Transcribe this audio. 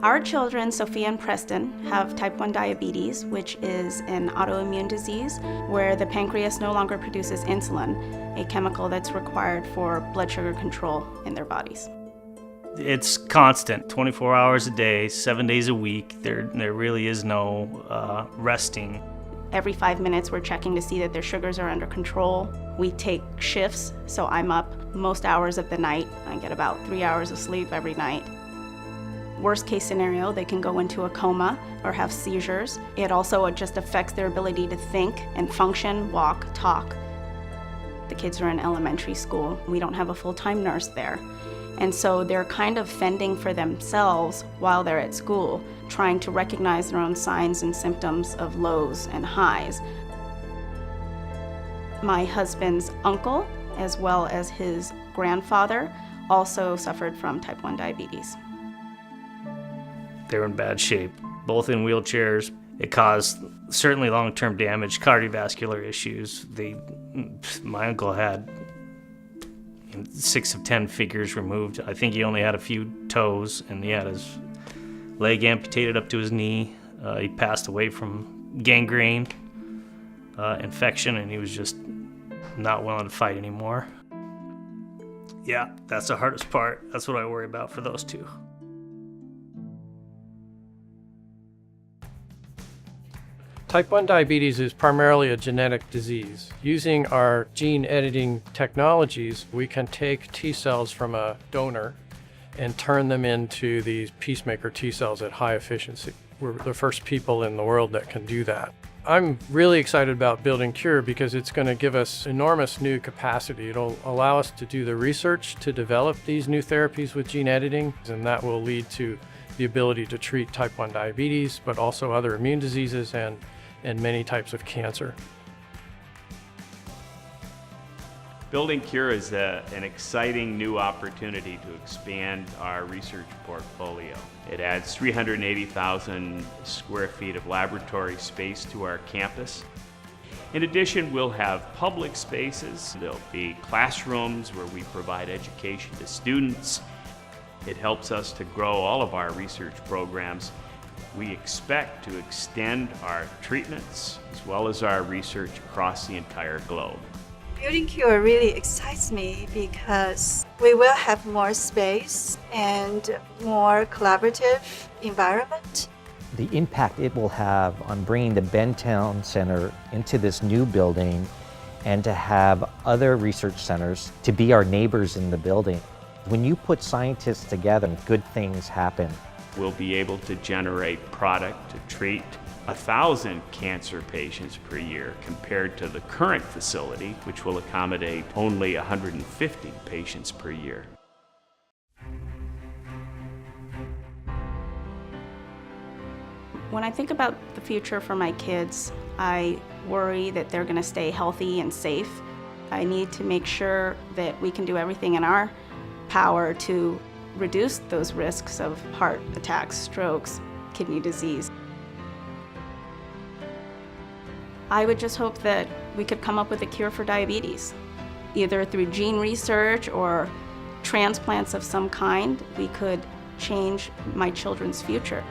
Our children, Sophia and Preston, have type 1 diabetes, which is an autoimmune disease where the pancreas no longer produces insulin, a chemical that's required for blood sugar control in their bodies. It's constant, 24 hours a day, 7 days a week. There really is no resting. Every 5 minutes, we're checking to see that their sugars are under control. We take shifts, so I'm up most hours of the night. I get about 3 hours of sleep every night. Worst case scenario, they can go into a coma or have seizures. It also just affects their ability to think and function, walk, talk. The kids are in elementary school. We don't have a full-time nurse there. And so they're kind of fending for themselves while they're at school, trying to recognize their own signs and symptoms of lows and highs. My husband's uncle, as well as his grandfather, also suffered from type 1 diabetes. They were in bad shape, both in wheelchairs. It caused certainly long-term damage, cardiovascular issues. My uncle had 6 of 10 fingers removed. I think he only had a few toes, and he had his leg amputated up to his knee. He passed away from gangrene infection, and he was just not willing to fight anymore. Yeah, that's the hardest part. That's what I worry about for those two. Type 1 diabetes is primarily a genetic disease. Using our gene editing technologies, we can take T cells from a donor and turn them into these peacemaker T cells at high efficiency. We're the first people in the world that can do that. I'm really excited about building Cure because it's going to give us enormous new capacity. It'll allow us to do the research to develop these new therapies with gene editing, and that will lead to the ability to treat type 1 diabetes, but also other immune diseases and many types of cancer. Building Cure is an exciting new opportunity to expand our research portfolio. It adds 380,000 square feet of laboratory space to our campus. In addition, we'll have public spaces. There'll be classrooms where we provide education to students. It helps us to grow all of our research programs. We expect to extend our treatments as well as our research across the entire globe. Building Cure really excites me because we will have more space and more collaborative environment. The impact it will have on bringing the Bentown Center into this new building and to have other research centers to be our neighbors in the building. When you put scientists together, good things happen. We'll be able to generate product to treat 1,000 cancer patients per year compared to the current facility, which will accommodate only 150 patients per year. When I think about the future for my kids, I worry that they're going to stay healthy and safe. I need to make sure that we can do everything in our power to reduce those risks of heart attacks, strokes, kidney disease. I would just hope that we could come up with a cure for diabetes. Either through gene research or transplants of some kind, we could change my children's future.